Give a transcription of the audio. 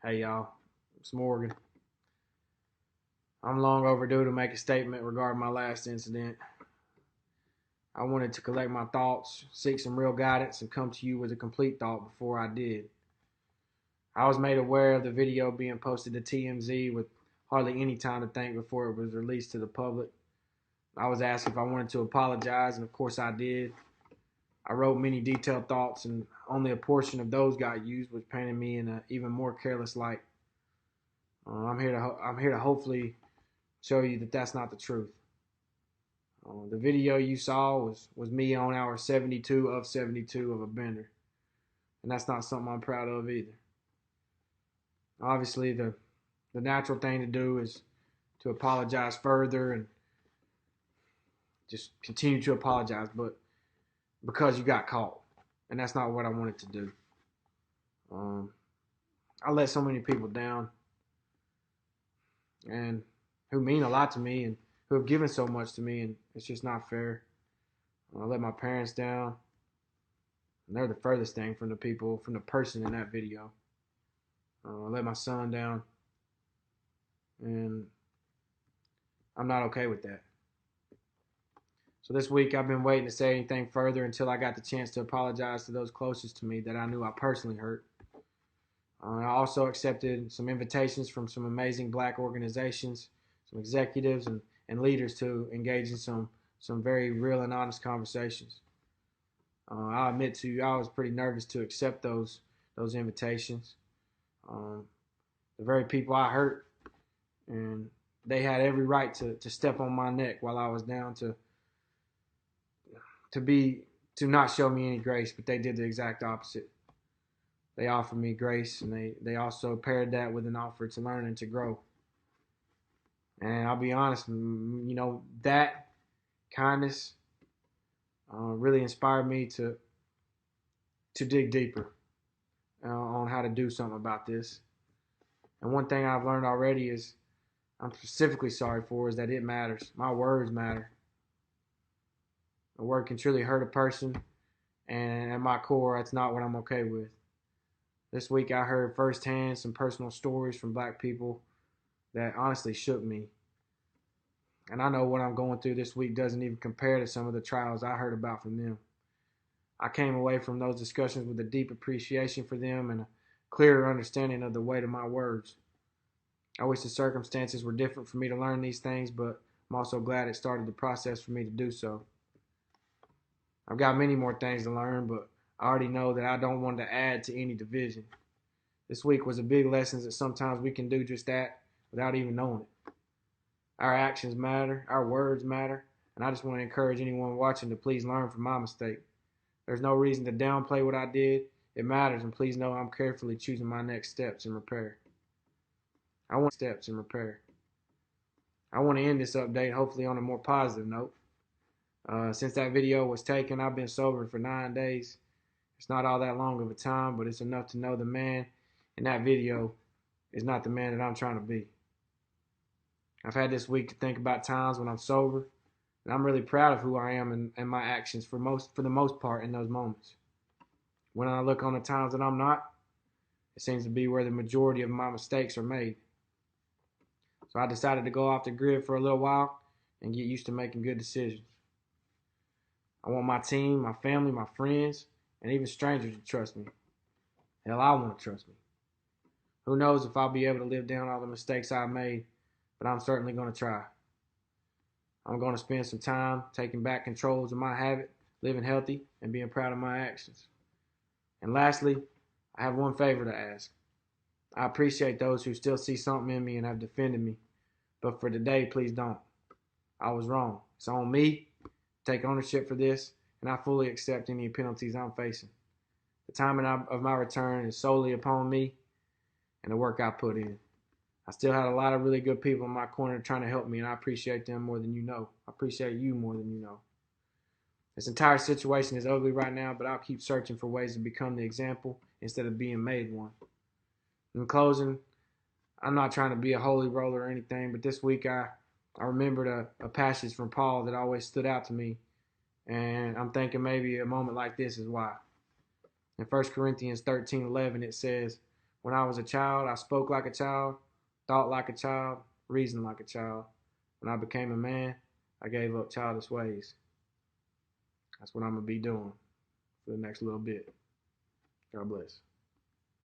Hey y'all, it's Morgan. I'm long overdue to make a statement regarding my last incident. I wanted to collect my thoughts, seek some real guidance, and come to you with a complete thought before I did. I was made aware of the video being posted to TMZ with hardly any time to think before it was released to the public. I was asked if I wanted to apologize, and of course I did. I wrote many detailed thoughts, and only a portion of those got used, which painted me in an even more careless light. I'm here to hopefully show you that that's not the truth. The video you saw was me on hour 72 of 72 of a bender, and that's not something I'm proud of either. Obviously, the natural thing to do is to apologize further and just continue to apologize, but because you got caught, and that's not what I wanted to do. I let so many people down, and who mean a lot to me, and who have given so much to me, and it's just not fair. I let my parents down, and they're the furthest thing from the person in that video. I let my son down, and I'm not okay with that. So this week I've been waiting to say anything further until I got the chance to apologize to those closest to me that I knew I personally hurt. I also accepted some invitations from some amazing black organizations, some executives and leaders to engage in some very real and honest conversations. I'll admit to you, I was pretty nervous to accept those invitations. The very people I hurt, and they had every right to step on my neck while I was down, to not show me any grace, but they did the exact opposite. They offered me grace, and they also paired that with an offer to learn and to grow. And I'll be honest, that kindness really inspired me to dig deeper on how to do something about this. And one thing I've learned already is I'm specifically sorry for is that it matters. My words matter. A word can truly hurt a person, and at my core, that's not what I'm okay with. This week I heard firsthand some personal stories from black people that honestly shook me. And I know what I'm going through this week doesn't even compare to some of the trials I heard about from them. I came away from those discussions with a deep appreciation for them and a clearer understanding of the weight of my words. I wish the circumstances were different for me to learn these things, but I'm also glad it started the process for me to do so. I've got many more things to learn, but I already know that I don't want to add to any division. This week was a big lesson that sometimes we can do just that without even knowing it. Our actions matter, our words matter, and I just want to encourage anyone watching to please learn from my mistake. There's no reason to downplay what I did. It matters, and please know I'm carefully choosing my next steps in repair. I want to end this update hopefully on a more positive note. Since that video was taken, I've been sober for 9 days. It's not all that long of a time, but it's enough to know the man in that video is not the man that I'm trying to be. I've had this week to think about times when I'm sober, and I'm really proud of who I am and my actions for the most part in those moments. When I look on the times that I'm not, it seems to be where the majority of my mistakes are made. So I decided to go off the grid for a little while and get used to making good decisions. I want my team, my family, my friends, and even strangers to trust me. Hell, I want to trust me. Who knows if I'll be able to live down all the mistakes I've made, but I'm certainly going to try. I'm going to spend some time taking back control of my habit, living healthy, and being proud of my actions. And lastly, I have one favor to ask. I appreciate those who still see something in me and have defended me, but for today, please don't. I was wrong. It's on me. Take ownership for this, and I fully accept any penalties I'm facing. The timing of my return is solely upon me and the work I put in. I still had a lot of really good people in my corner trying to help me, and I appreciate them more than you know. I appreciate you more than you know. This entire situation is ugly right now, but I'll keep searching for ways to become the example instead of being made one. In closing, I'm not trying to be a holy roller or anything, but this week I remembered a passage from Paul that always stood out to me, and I'm thinking maybe a moment like this is why. In 1 Corinthians 13:11, it says, When I was a child, I spoke like a child, thought like a child, reasoned like a child. When I became a man, I gave up childish ways. That's what I'm going to be doing for the next little bit. God bless.